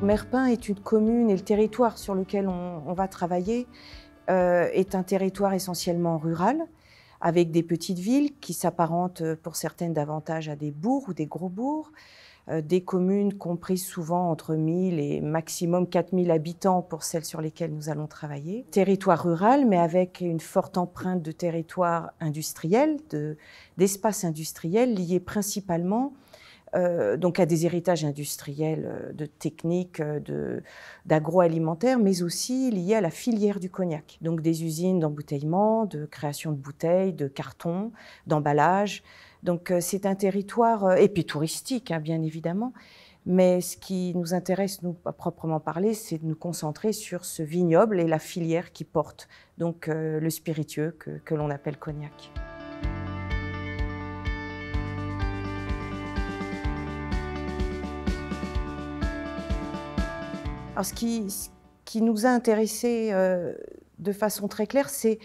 Merpin est une commune et le territoire sur lequel on va travailler est un territoire essentiellement rural, avec des petites villes qui s'apparentent pour certaines davantage à des bourgs ou des gros bourgs, des communes comprises souvent entre 1000 et maximum 4000 habitants pour celles sur lesquelles nous allons travailler. Territoire rural, mais avec une forte empreinte de territoire industriel, d'espace industriel lié principalement donc à des héritages industriels, de techniques, d'agroalimentaire, mais aussi liés à la filière du cognac. Donc des usines d'embouteillement, de création de bouteilles, de cartons, d'emballage. Donc c'est un territoire, et puis touristique, hein, bien évidemment. Mais ce qui nous intéresse, nous, à proprement parler, c'est de nous concentrer sur ce vignoble et la filière qui porte donc le spiritueux que l'on appelle cognac. Alors, ce qui nous a intéressés de façon très claire, c'est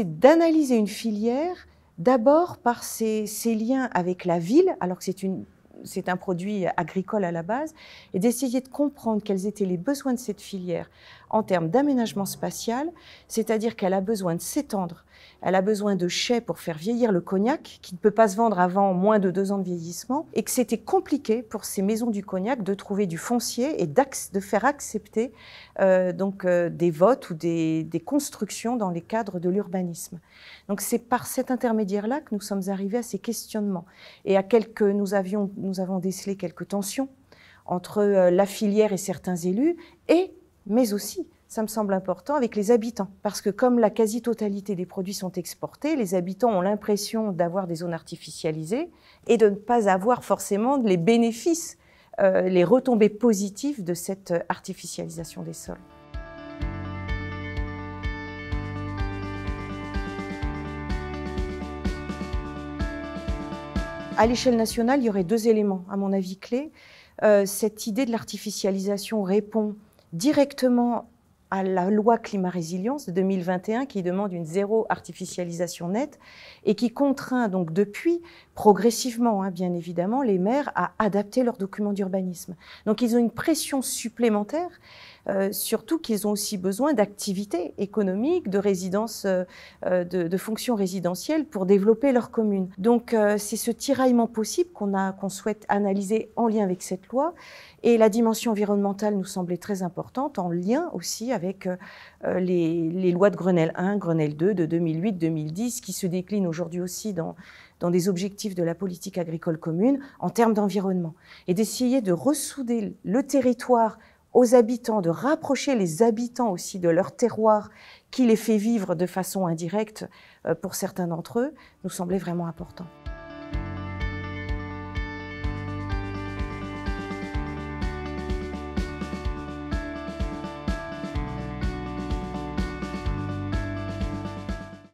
d'analyser une filière d'abord par ses liens avec la ville, alors que c'est un produit agricole à la base, et d'essayer de comprendre quels étaient les besoins de cette filière en termes d'aménagement spatial, c'est-à-dire qu'elle a besoin de s'étendre, elle a besoin de chais pour faire vieillir le cognac, qui ne peut pas se vendre avant moins de 2 ans de vieillissement, et que c'était compliqué pour ces maisons du cognac de trouver du foncier et de faire accepter des votes ou des constructions dans les cadres de l'urbanisme. Donc c'est par cet intermédiaire-là que nous sommes arrivés à ces questionnements et nous avons décelé quelques tensions entre la filière et certains élus, mais aussi, ça me semble important, avec les habitants. Parce que comme la quasi-totalité des produits sont exportés, les habitants ont l'impression d'avoir des zones artificialisées et de ne pas avoir forcément les bénéfices, les retombées positives de cette artificialisation des sols. À l'échelle nationale, il y aurait 2 éléments, à mon avis, clés. Cette idée de l'artificialisation répond directement à la loi climat-résilience de 2021 qui demande une zéro artificialisation nette et qui contraint donc depuis, progressivement bien évidemment, les maires à adapter leurs documents d'urbanisme. Donc ils ont une pression supplémentaire, surtout qu'ils ont aussi besoin d'activités économiques, de résidences, de fonctions résidentielles pour développer leur commune. Donc c'est ce tiraillement possible qu'on souhaite analyser en lien avec cette loi. Et la dimension environnementale nous semblait très importante, en lien aussi avec les lois de Grenelle 1, Grenelle 2 de 2008-2010, qui se déclinent aujourd'hui aussi dans des objectifs de la politique agricole commune en termes d'environnement. Et d'essayer de ressouder le territoire aux habitants, de rapprocher les habitants aussi de leur terroir qui les fait vivre de façon indirecte pour certains d'entre eux, nous semblait vraiment important.